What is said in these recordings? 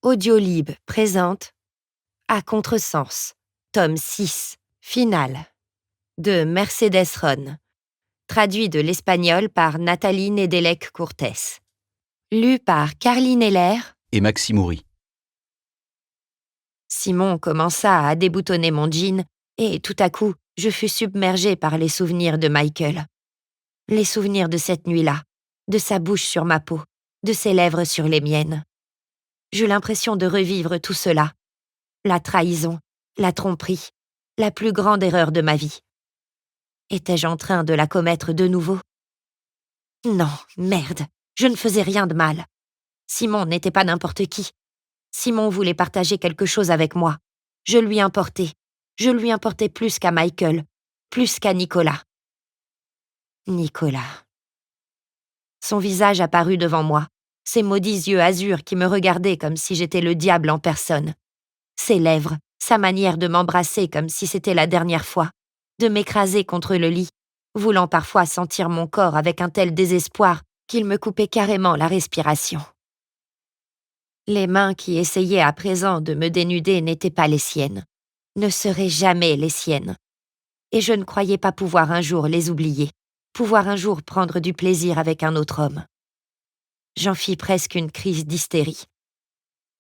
Audiolib présente À contresens, tome 6, finale, de Mercedes Ron, traduit de l'espagnol par Nathalie Nedelec-Cortés. Lu par Carline Heller et Maxime Houry. Simon commença à déboutonner mon jean et tout à coup, je fus submergée par les souvenirs de Michael. Les souvenirs de cette nuit-là, de sa bouche sur ma peau, de ses lèvres sur les miennes. J'eus l'impression de revivre tout cela. La trahison, la tromperie, la plus grande erreur de ma vie. Étais-je en train de la commettre de nouveau? Non, merde, je ne faisais rien de mal. Simon n'était pas n'importe qui. Simon voulait partager quelque chose avec moi. Je lui importais. Je lui importais plus qu'à Michael, plus qu'à Nicolas. Nicolas. Son visage apparut devant moi, ses maudits yeux azur qui me regardaient comme si j'étais le diable en personne. Ses lèvres, sa manière de m'embrasser comme si c'était la dernière fois, de m'écraser contre le lit, voulant parfois sentir mon corps avec un tel désespoir qu'il me coupait carrément la respiration. Les mains qui essayaient à présent de me dénuder n'étaient pas les siennes, ne seraient jamais les siennes. Et je ne croyais pas pouvoir un jour les oublier, pouvoir un jour prendre du plaisir avec un autre homme. J'en fis presque une crise d'hystérie.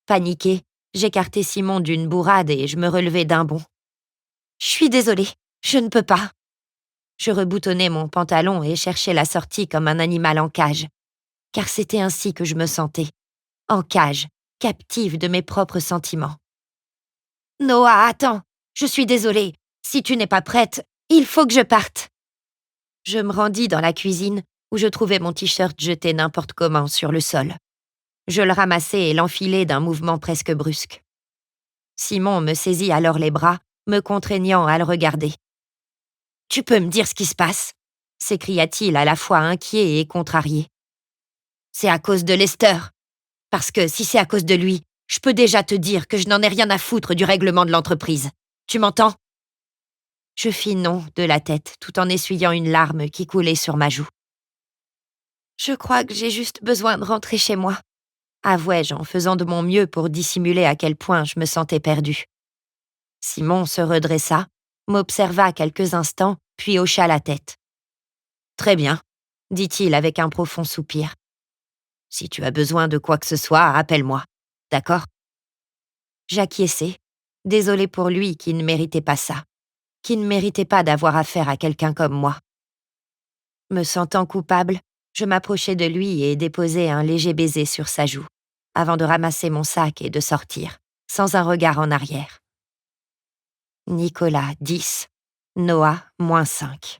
Paniquée, j'écartai Simon d'une bourrade et je me relevai d'un bond. « Je suis désolée, je ne peux pas. » Je reboutonnai mon pantalon et cherchai la sortie comme un animal en cage, car c'était ainsi que je me sentais, en cage, captive de mes propres sentiments. « Noah, attends, je suis désolée. Si tu n'es pas prête, il faut que je parte. » Je me rendis dans la cuisine où je trouvais mon t-shirt jeté n'importe comment sur le sol. Je le ramassai et l'enfilai d'un mouvement presque brusque. Simon me saisit alors les bras, me contraignant à le regarder. « Tu peux me dire ce qui se passe ?» s'écria-t-il à la fois inquiet et contrarié. « C'est à cause de Lester. Parce que si c'est à cause de lui, je peux déjà te dire que je n'en ai rien à foutre du règlement de l'entreprise. Tu m'entends ?» Je fis non de la tête tout en essuyant une larme qui coulait sur ma joue. « Je crois que j'ai juste besoin de rentrer chez moi, » avouai-je en faisant de mon mieux pour dissimuler à quel point je me sentais perdue. Simon se redressa, m'observa quelques instants, puis hocha la tête. « Très bien, » dit-il avec un profond soupir. « Si tu as besoin de quoi que ce soit, appelle-moi, d'accord ?» J'acquiesçai, désolée pour lui qui ne méritait pas ça, qui ne méritait pas d'avoir affaire à quelqu'un comme moi. Me sentant coupable, je m'approchai de lui et déposai un léger baiser sur sa joue, avant de ramasser mon sac et de sortir, sans un regard en arrière. Nicolas 10, Noah -5.